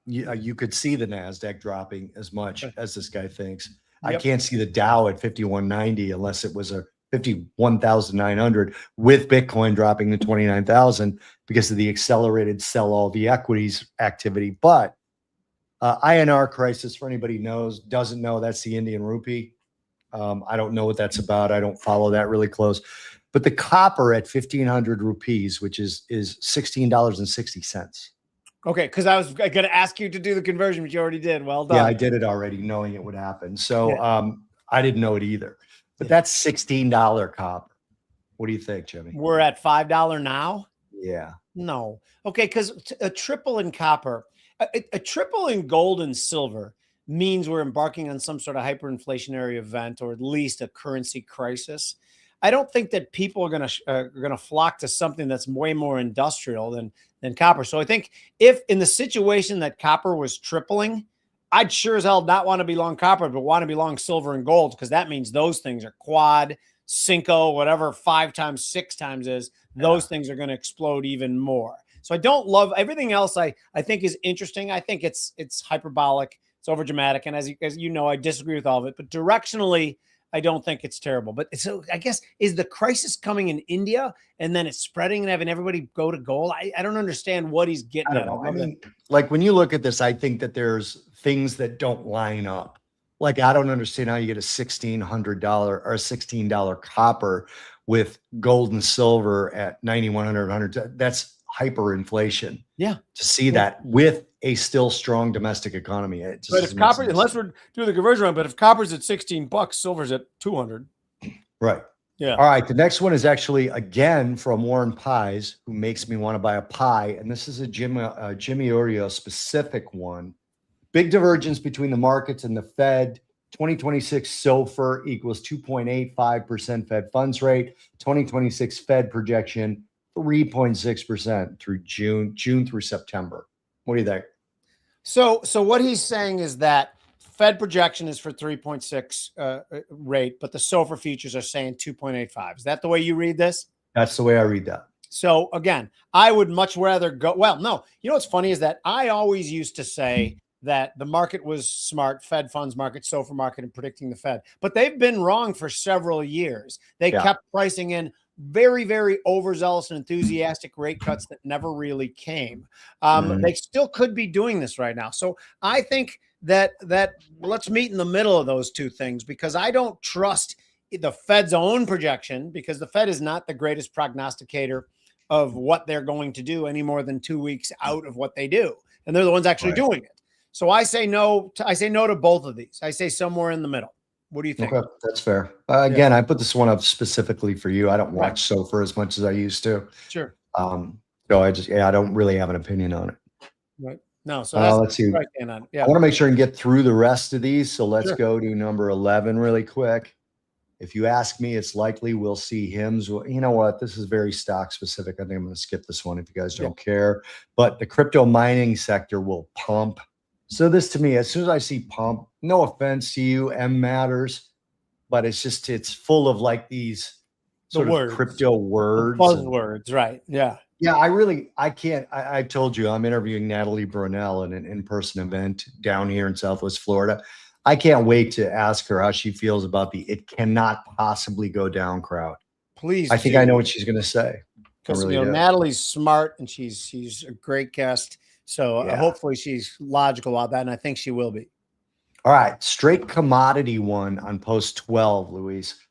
You could see the NASDAQ dropping as much as this guy thinks. Yep. I can't see the Dow at 5190 unless it was a 51,900 with Bitcoin dropping to 29,000 because of the accelerated sell all the equities activity. But INR crisis, for anybody doesn't know, that's the Indian rupee. I don't know what that's about. I don't follow that really close. But the copper at 1,500 rupees, which is $16.60. Okay, because I was going to ask you to do the conversion, but you already did. Well done. Yeah, I did it already, knowing it would happen. So Yeah. I didn't know it either. But that's $16 copper. What do you think, Jimmy? We're at $5 now? Yeah. No. Okay, because a triple in copper, a triple in gold and silver means we're embarking on some sort of hyperinflationary event, or at least a currency crisis. I don't think that people are going to flock to something that's way more industrial than copper. So I think if in the situation that copper was tripling, I'd sure as hell not want to be long copper, but want to be long silver and gold, because that means those things are quad, cinco, whatever 5 times 6 times is. Those things are going to explode even more. So I don't love everything else. I think is interesting. I think it's hyperbolic, it's overdramatic, and as you know, I disagree with all of it. But directionally, I don't think it's terrible. But so I guess, is the crisis coming in India and then it's spreading and having everybody go to gold? I don't understand what he's getting at. I mean, like when you look at this, I think that there's things that don't line up. Like, I don't understand how you get a $1,600 or a $16 copper with gold and silver at 9,100, 100. That's hyperinflation. Yeah. To see that with a still strong domestic economy. But if copper, unless we're doing the conversion wrong, but if copper's at $16, silver's at 200. Right. Yeah. All right. The next one is actually, again, from Warren Pies, who makes me want to buy a pie. And this is a Jimmy Iuorio specific one. Big divergence between the markets and the Fed. 2026 SOFR equals 2.85% Fed funds rate. 2026 Fed projection, 3.6% through June through September. What do you think? So what he's saying is that Fed projection is for 3.6 rate, but the SOFR futures are saying 2.85. Is that the way you read this? That's the way I read that. So again, I would much rather go. Well, no, you know what's funny is that I always used to say that the market was smart, Fed funds market, SOFR market, and predicting the Fed. But they've been wrong for several years. They kept pricing in very, very overzealous and enthusiastic rate cuts that never really came. They still could be doing this right now. So I think that let's meet in the middle of those two things, because I don't trust the Fed's own projection, because the Fed is not the greatest prognosticator of what they're going to do any more than 2 weeks out of what they do. And they're the ones actually doing it. So I say no to both of these. I say somewhere in the middle. What do you think? Okay, that's fair. Again, I put this one up specifically for you. I don't watch SOFR as much as I used to. Sure. So I don't really have an opinion on it. Right. No. So that's let's see. Right on. Yeah. I want to make sure and get through the rest of these. So let's go to number 11 really quick. If you ask me, it's likely we'll see HIMS. Well, you know what? This is very stock specific. I think I'm going to skip this one if you guys don't care. But the crypto mining sector will pump. So this, to me, as soon as I see pump, no offense to you, M matters, but it's full of like these sort of crypto words. Buzzwords, right. Yeah. Yeah, I can't. I told you I'm interviewing Natalie Brunell in an in-person event down here in Southwest Florida. I can't wait to ask her how she feels about the "it cannot possibly go down" crowd. Please. I think I know what she's going to say. Because Natalie's smart and she's a great guest. So hopefully she's logical about that, and I think she will be. All right, straight commodity one on post 12, Luis.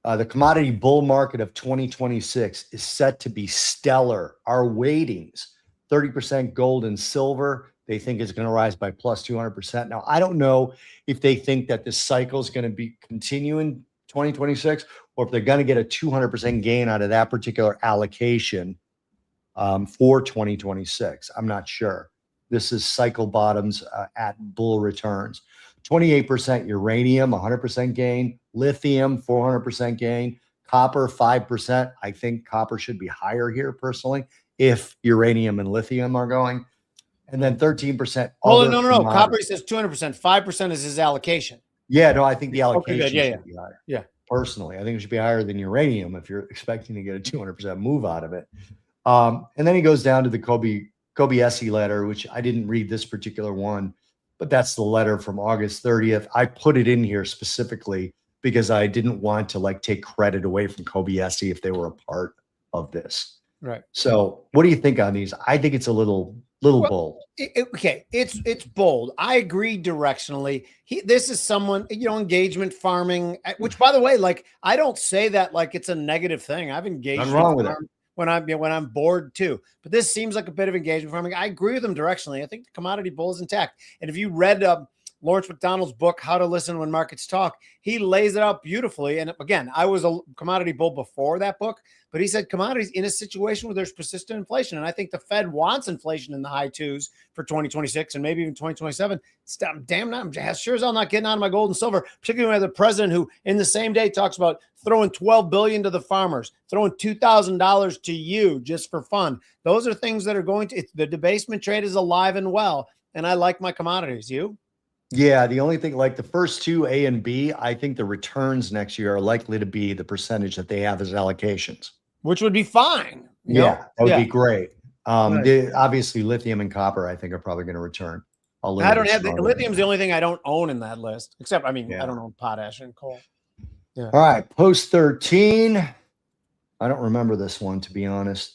The commodity bull market of 2026 is set to be stellar. Our weightings, 30% gold and silver, they think is going to rise by plus 200%. Now, I don't know if they think that this cycle is going to be continuing 2026, or if they're going to get a 200% gain out of that particular allocation for 2026. I'm not sure. This is cycle bottoms at bull returns. 28% uranium, 100% gain. Lithium, 400% gain. Copper, 5%. I think copper should be higher here personally if uranium and lithium are going. And then 13%. Oh, no. Copper says 200%. 5% is his allocation. Yeah, no, I think the allocation should be higher. Yeah. Personally, I think it should be higher than uranium if you're expecting to get a 200% move out of it. And then he goes down to the Kobayashi letter, which I didn't read this particular one, but that's the letter from August 30th. I put it in here specifically because I didn't want to take credit away from Kobayashi if they were a part of this. Right. So what do you think on these? I think it's a little Little Well, bold. okay, it's bold. I agree directionally. This is someone, engagement farming, which, by the way, like, I don't say that like it's a negative thing. I've engaged Nothing in wrong with it. farm when I'm bored too. But this seems like a bit of engagement farming. I agree with them directionally. I think the commodity bull is intact. And if you read Lawrence McDonald's book, How to Listen When Markets Talk, he lays it out beautifully. And again, I was a commodity bull before that book, but he said commodities in a situation where there's persistent inflation. And I think the Fed wants inflation in the high twos for 2026 and maybe even 2027. I'm sure as hell not getting out of my gold and silver, particularly when the president who in the same day talks about throwing $12 billion to the farmers, throwing $2,000 to you just for fun. Those are things that are the debasement trade is alive and well. And I like my commodities. You? Yeah, the only thing, like the first two, A and B, I think the returns next year are likely to be the percentage that they have as allocations. Which would be fine. Yeah, that would be great. Right. Obviously, lithium and copper, I think, are probably going to return. I don't have lithium's the only thing I don't own in that list, except, I Yeah. don't own potash and coal. Yeah. All right, post 13. I don't remember this one, to be honest.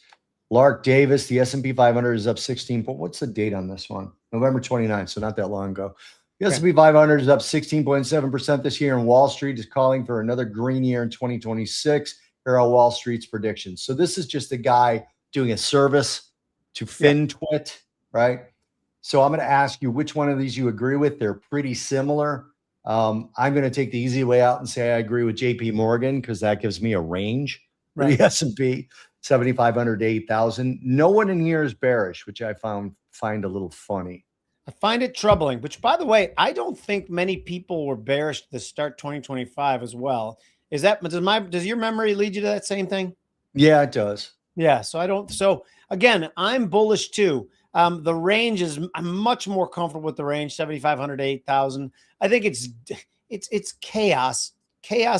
Lark Davis, the S&P 500 is up 16. What's the date on this one? November 29th, so not that long ago. The S&P 500 is up 16.7% this year, and Wall Street is calling for another green year in 2026. Here are Wall Street's predictions. So this is just a guy doing a service to FinTwit, right? So I'm going to ask you which one of these you agree with. They're pretty similar. I'm going to take the easy way out and say I agree with JP Morgan because that gives me a range for the S&P 7,500 to 8,000. No one in here is bearish, which I find a little funny. I find it troubling, which, by the way, I don't think many people were bearish to start 2025 as well. Does your memory lead you to that same thing? Yeah, it does. Yeah. So again, I'm bullish too. The range I'm much more comfortable with the range 7,500 to 8,000. I think it's chaos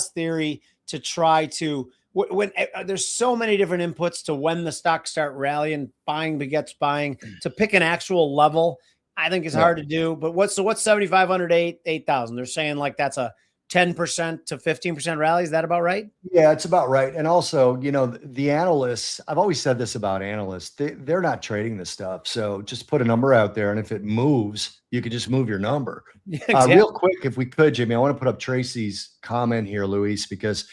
theory to try to, when there's so many different inputs to when the stocks start rallying, buying begets buying, to pick an actual level, I think it's hard to do. But what's 7,500 to 8,000? They're saying like that's a 10% to 15% rally. Is that about right? Yeah, it's about right. And also, the analysts, I've always said this about analysts, they're not trading this stuff. So just put a number out there. And if it moves, you could just move your number. Yeah, exactly. Real quick, if we could, Jimmy, I want to put up Tracy's comment here, Luis, because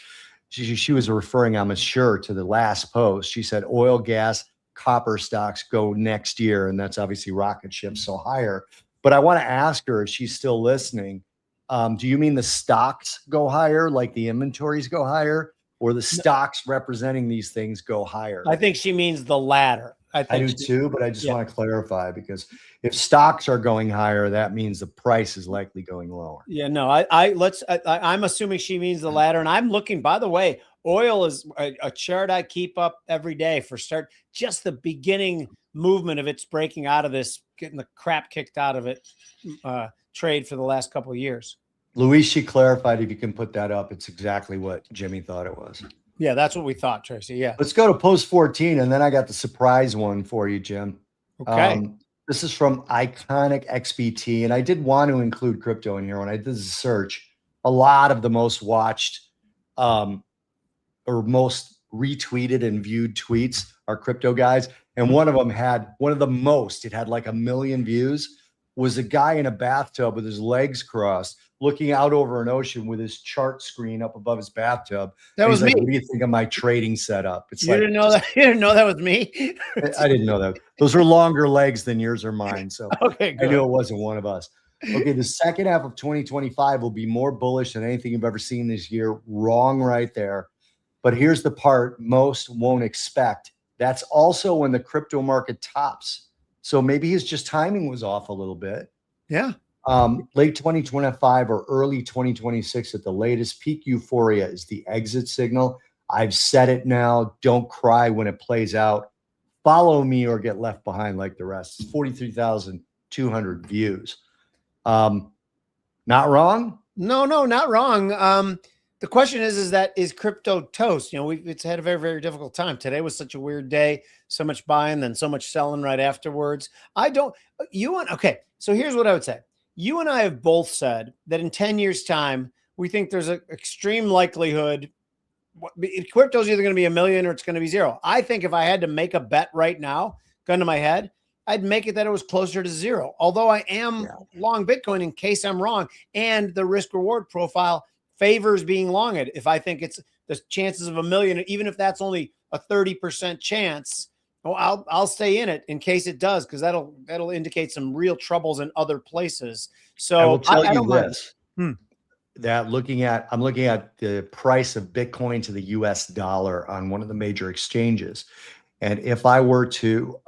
she was referring, I'm sure, to the last post. She said oil, gas, copper stocks go next year. And that's obviously rocket ships, so higher. But I want to ask her if she's still listening. Do you mean the stocks go higher, like the inventories go higher, or the stocks representing these things go higher? I think she means the latter. I do too, but I just want to clarify, because if stocks are going higher, that means the price is likely going lower. Yeah, no, I'm assuming she means the latter. And I'm looking, by the way, oil is a chart I keep up every day for just the beginning movement of its breaking out of this, getting the crap kicked out of it trade for the last couple of years. Luis, she clarified, if you can put that up, it's exactly what Jimmy thought it was. Yeah, that's what we thought, Tracy. Yeah. Let's go to post 14, and then I got the surprise one for you, Jim. Okay. This is from Iconic XBT, and I did want to include crypto in here. When I did the search, a lot of the most watched or most retweeted and viewed tweets are crypto guys. And one of them had it had like 1 million views, was a guy in a bathtub with his legs crossed, looking out over an ocean with his chart screen up above his bathtub. That was me. Like, what do you think of my trading setup? It's you didn't know that. You didn't know that was me. I didn't know that. Those are longer legs than yours or mine. So okay, good. I knew it wasn't one of us. Okay, the second half of 2025 will be more bullish than anything you've ever seen this year. Wrong right there. But here's the part most won't expect. That's also when the crypto market tops. So maybe his just timing was off a little bit. Yeah. Late 2025 or early 2026 at the latest. Peak euphoria is the exit signal. I've said it now. Don't cry when it plays out. Follow me or get left behind like the rest. It's 43,200 views. Not wrong? No, not wrong. The question is crypto toast? It's had a very, very difficult time. Today was such a weird day. So much buying, then so much selling right afterwards. Okay. So here's what I would say. You and I have both said that in 10 years' time, we think there's an extreme likelihood crypto is either going to be 1 million or it's going to be zero. I think if I had to make a bet right now, gun to my head, I'd make it that it was closer to zero. Although I am long Bitcoin in case I'm wrong, and the risk reward profile favors being long it. If I think it's the chances of a million, even if that's only a 30% chance, well, I'll stay in it in case it does, because that'll indicate some real troubles in other places. So I will tell you don't this. That I'm looking at the price of Bitcoin to the US dollar on one of the major exchanges. And if I were to,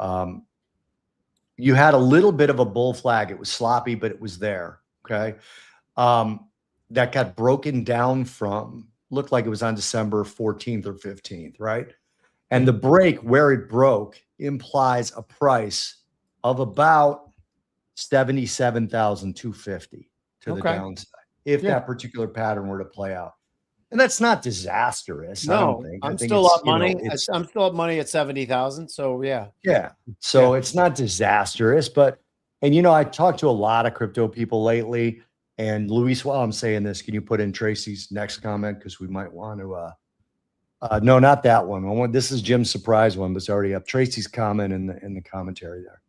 you had a little bit of a bull flag. It was sloppy, but it was there. Okay. That got broken down from, looked like it was on December 14th or 15th, right? And the break where it broke implies a price of about 77,250 to the downside, if that particular pattern were to play out. And that's not disastrous. No, I don't think. I'm still up money. I'm still up money at 70,000. So yeah. So it's not disastrous, but, and I talked to a lot of crypto people lately. And Luis, while I'm saying this, can you put in Tracy's next comment? Because we might want to, no, not that one. This is Jim's surprise one, but it's already up. Tracy's comment in the commentary there.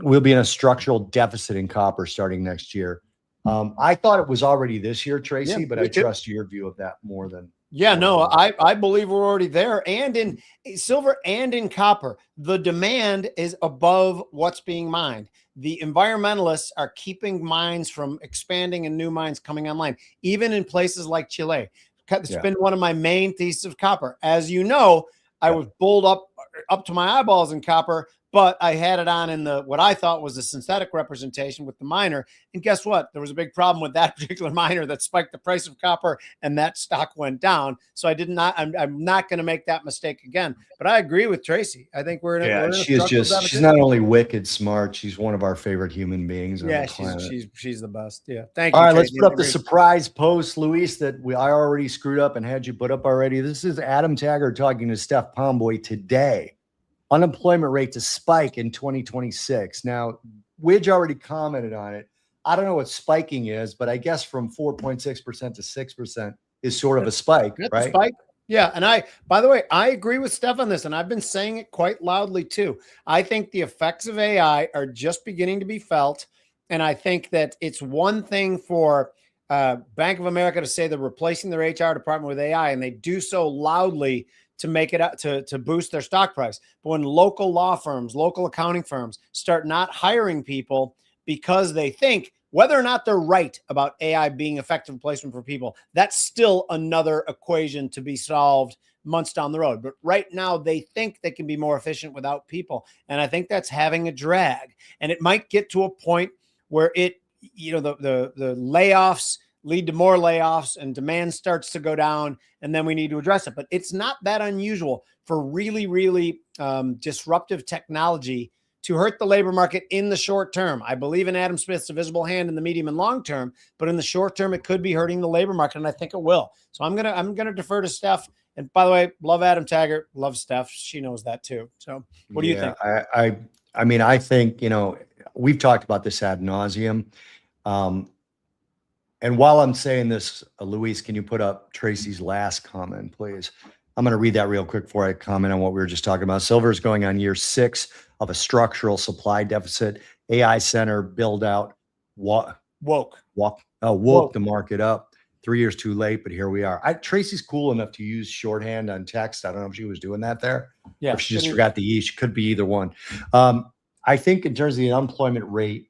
We'll be in a structural deficit in copper starting next year. I thought it was already this year, Tracy, but I trust your view of that more than. I believe we're already there, and in silver and in copper, the demand is above what's being mined. The environmentalists are keeping mines from expanding and new mines coming online, even in places like Chile. It's been one of my main theses of copper. As you know, I was bulled up to my eyeballs in copper, but I had it on in what I thought was a synthetic representation with the miner. And guess what? There was a big problem with that particular miner that spiked the price of copper, and that stock went down. So I'm not going to make that mistake again. But I agree with Tracy. I think we're in a she's not only wicked smart, she's one of our favorite human beings on the planet. She's the best. Yeah. Thank you. All right, Tracy. Let's put up the surprise post, Luis, that I already screwed up and had you put up already. This is Adam Taggart talking to Steph Pomboy today. Unemployment rate to spike in 2026. Now, Widge already commented on it. I don't know what spiking is, but I guess from 4.6% to 6% is sort of a spike, right? Spike. Yeah. And by the way, I agree with Steph on this, and I've been saying it quite loudly too. I think the effects of AI are just beginning to be felt. And I think that it's one thing for Bank of America to say they're replacing their HR department with AI, and they do so loudly to make it up to boost their stock price. But when local law firms, local accounting firms start not hiring people because they think, whether or not they're right about AI being effective replacement for people, that's still another equation to be solved months down the road. But right now they think they can be more efficient without people. And I think that's having a drag. And it might get to a point where the layoffs lead to more layoffs and demand starts to go down, and then we need to address it. But it's not that unusual for really, really disruptive technology to hurt the labor market in the short term. I believe in Adam Smith's invisible hand in the medium and long term, but in the short term, it could be hurting the labor market, and I think it will. So I'm gonna defer to Steph. And by the way, love Adam Taggart, love Steph. She knows that too. So what do you think? I mean, I think, we've talked about this ad nauseum. And while I'm saying this, Luis, can you put up Tracy's last comment, please? I'm going to read that real quick before I comment on what we were just talking about. Silver is going on year 6 of a structural supply deficit. AI center build out woke the market up. 3 years too late, but here we are. Tracy's cool enough to use shorthand on text. I don't know if she was doing that there. Yeah. Or if she just forgot the E. She could be either one. I think in terms of the unemployment rate,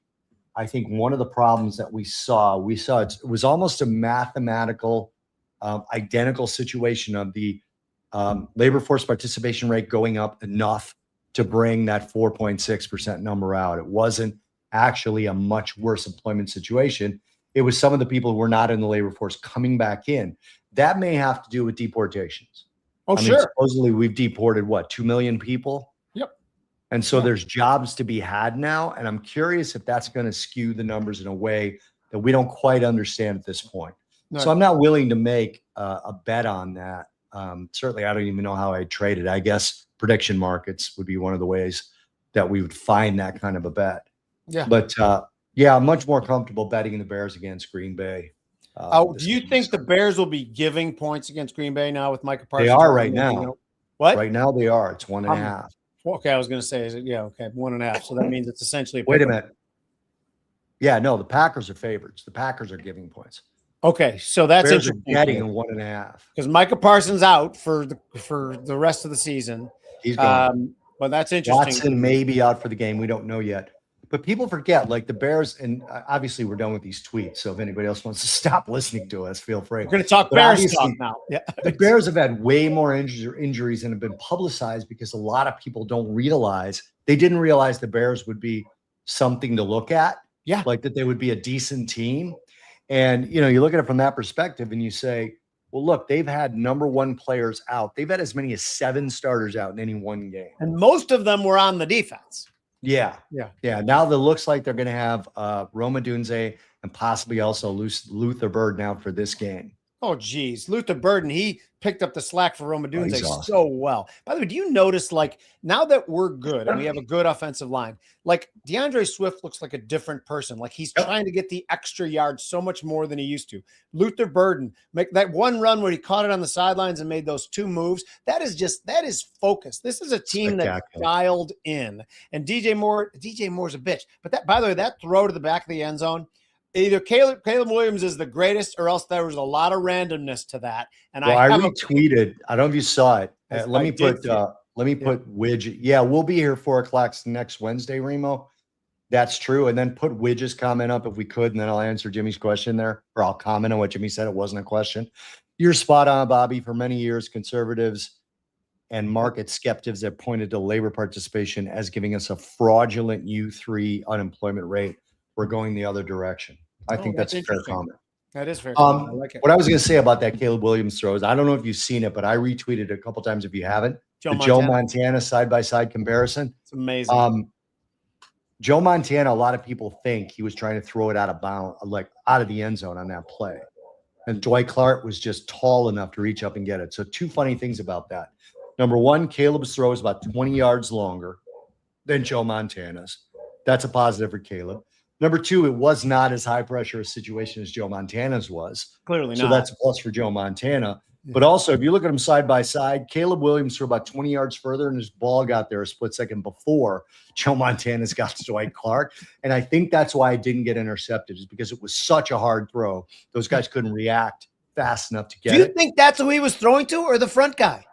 I think one of the problems that we saw it was almost a mathematical, identical situation of the labor force participation rate going up enough to bring that 4.6% number out. It wasn't actually a much worse employment situation. It was some of the people who were not in the labor force coming back in. That may have to do with deportations. Sure. Supposedly we've deported 2 million people? Yep. And so there's jobs to be had now. And I'm curious if that's going to skew the numbers in a way that we don't quite understand at this point. No. So I'm not willing to make a bet on that. Certainly, I don't even know how I'd trade it. I guess prediction markets would be one of the ways that we would find that kind of a bet. Yeah. But I'm much more comfortable betting the Bears against Green Bay. Do you think the Bears will be giving points against Green Bay now with Micah Parsons? They are right now. What? Right now they are. It's 1.5. Okay, I was going to say, yeah, okay, 1.5. So that means it's essentially a Wait a pick 'em. minute. Yeah, no, the Packers are favorites. The Packers are giving points. Okay, so that's Bears are interesting getting a 1.5 because Micah Parsons out for the rest of the season. He's gone. But that's interesting. Watson may be out for the game. We don't know yet. But people forget, like the Bears, and obviously we're done with these tweets. So if anybody else wants to stop listening to us, feel free. We're going to talk But Bears talk now. Yeah, the Bears have had way more injuries and have been publicized because a lot of people don't realize they didn't realize the Bears would be something to look at. Yeah, like that they would be a decent team. And you look at it from that perspective, and you say, well, look, they've had number one players out. They've had as many as 7 starters out in any one game. And most of them were on the defense. Yeah. Now it looks like they're going to have Roma Dunze and possibly also Luther Bird now for this game. Oh, geez. Luther Burden, he picked up the slack for Roma Dunze awesome. so well. By the way, do you notice, like, now that we're good and we have a good offensive line, like DeAndre Swift looks like a different person. Like he's trying to get the extra yards so much more than he used to. Luther Burden, make that one run where he caught it on the sidelines and made those 2 moves. That is focus. This is a team that dialed in. And DJ Moore's a bitch. But that, by the way, that throw to the back of the end zone, either Caleb Williams is the greatest, or else there was a lot of randomness to that. And I retweeted. I don't know if you saw it. Let me put Widget. Yeah, we'll be here 4:00 next Wednesday, Remo. That's true. And then put Widget's comment up if we could, and then I'll answer Jimmy's question there, or I'll comment on what Jimmy said. It wasn't a question. You're spot on, Bobby. For many years, conservatives and market skeptics have pointed to labor participation as giving us a fraudulent U3 unemployment rate. We're going the other direction. I think that's a fair comment. That is fair comment. I like it. What I was going to say about that Caleb Williams throws, I don't know if you've seen it, but I retweeted a couple times if you haven't. Joe Montana side-by-side comparison. It's amazing. Joe Montana, a lot of people think he was trying to throw it out of bounds, like out of the end zone on that play. And Dwight Clark was just tall enough to reach up and get it. So 2 funny things about that. Number one, Caleb's throw is about 20 yards longer than Joe Montana's. That's a positive for Caleb. Number 2, it was not as high pressure a situation as Joe Montana's was. Clearly not. So that's a plus for Joe Montana. But also, if you look at them side by side, Caleb Williams threw about 20 yards further, and his ball got there a split second before Joe Montana's got to Dwight Clark. And I think that's why it didn't get intercepted, is because it was such a hard throw. Those guys couldn't react fast enough to get it. Do you think that's who he was throwing to, or the front guy?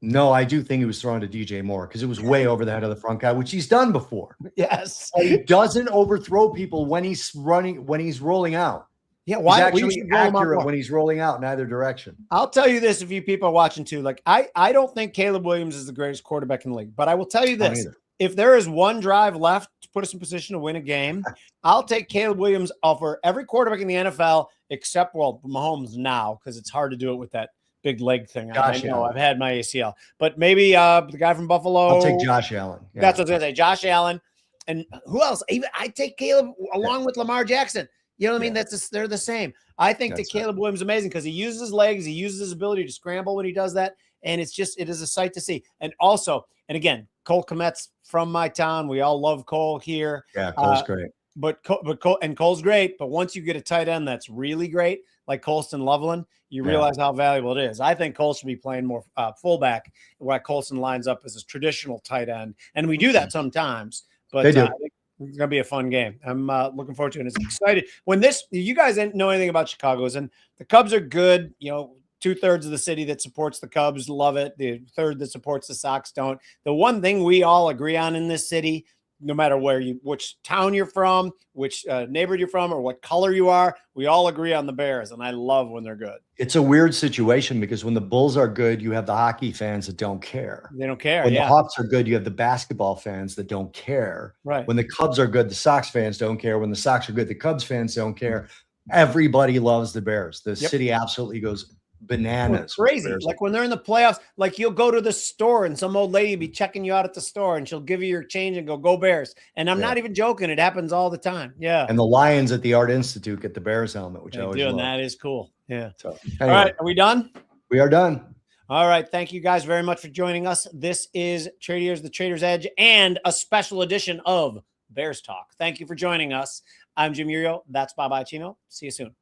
No, I do think he was throwing to DJ Moore because it was way over the head of the front guy, which he's done before. Yes. He doesn't overthrow people when he's rolling out. Yeah, why? He's actually accurate when he's rolling out in either direction. I'll tell you this, if you people are watching too, like I don't think Caleb Williams is the greatest quarterback in the league, but I will tell you this. If there is one drive left to put us in position to win a game, I'll take Caleb Williams over every quarterback in the NFL except, well, Mahomes now, because it's hard to do it with that big leg thing. I know I've had my ACL, but maybe the guy from Buffalo. I'll take Josh Allen. Yeah. That's what I was going to say. Josh Allen. And who else? Even I take Caleb along with Lamar Jackson. You know what I mean? They're the same. I think that Caleb Williams is amazing because he uses his legs. He uses his ability to scramble when he does that. And it is a sight to see. And also, and again, Cole Kmet's from my town. We all love Cole here. Yeah, Cole's great. But Cole's great. But once you get a tight end that's really great, like Colston Loveland, you realize how valuable it is. I think Cole should be playing more fullback, where Colston lines up as a traditional tight end. And we do that sometimes. But they do. I think it's going to be a fun game. I'm looking forward to it. And it's excited. When you guys didn't know anything about Chicago's, and the Cubs are good. 2/3 of the city that supports the Cubs love it. The third that supports the Sox don't. The one thing we all agree on in this city, no matter which town you're from, which neighborhood you're from, or what color you are, we all agree on the Bears. And I love when they're good. It's a weird situation because when the Bulls are good, you have the hockey fans that don't care. They don't care. When the Hawks are good, you have the basketball fans that don't care. Right. When the Cubs are good, the Sox fans don't care. When the Sox are good, the Cubs fans don't care. Everybody loves the Bears. The city absolutely goes bananas. Crazy. Like when they're in the playoffs, like you'll go to the store and some old lady will be checking you out at the store and she'll give you your change and go Bears. And I'm not even joking. It happens all the time. Yeah. And the Lions at the Art Institute get the Bears helmet, which I always love. And that is cool. Yeah. So, anyway. All right. Are we done? We are done. All right. Thank you guys very much for joining us. This is Tradiers, the Trader's Edge, and a special edition of Bears Talk. Thank you for joining us. I'm Jim Iuorio. That's Bobby Iaccino. See you soon.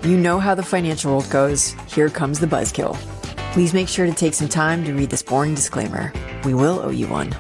You know how the financial world goes. Here comes the buzzkill. Please make sure to take some time to read this boring disclaimer. We will owe you one.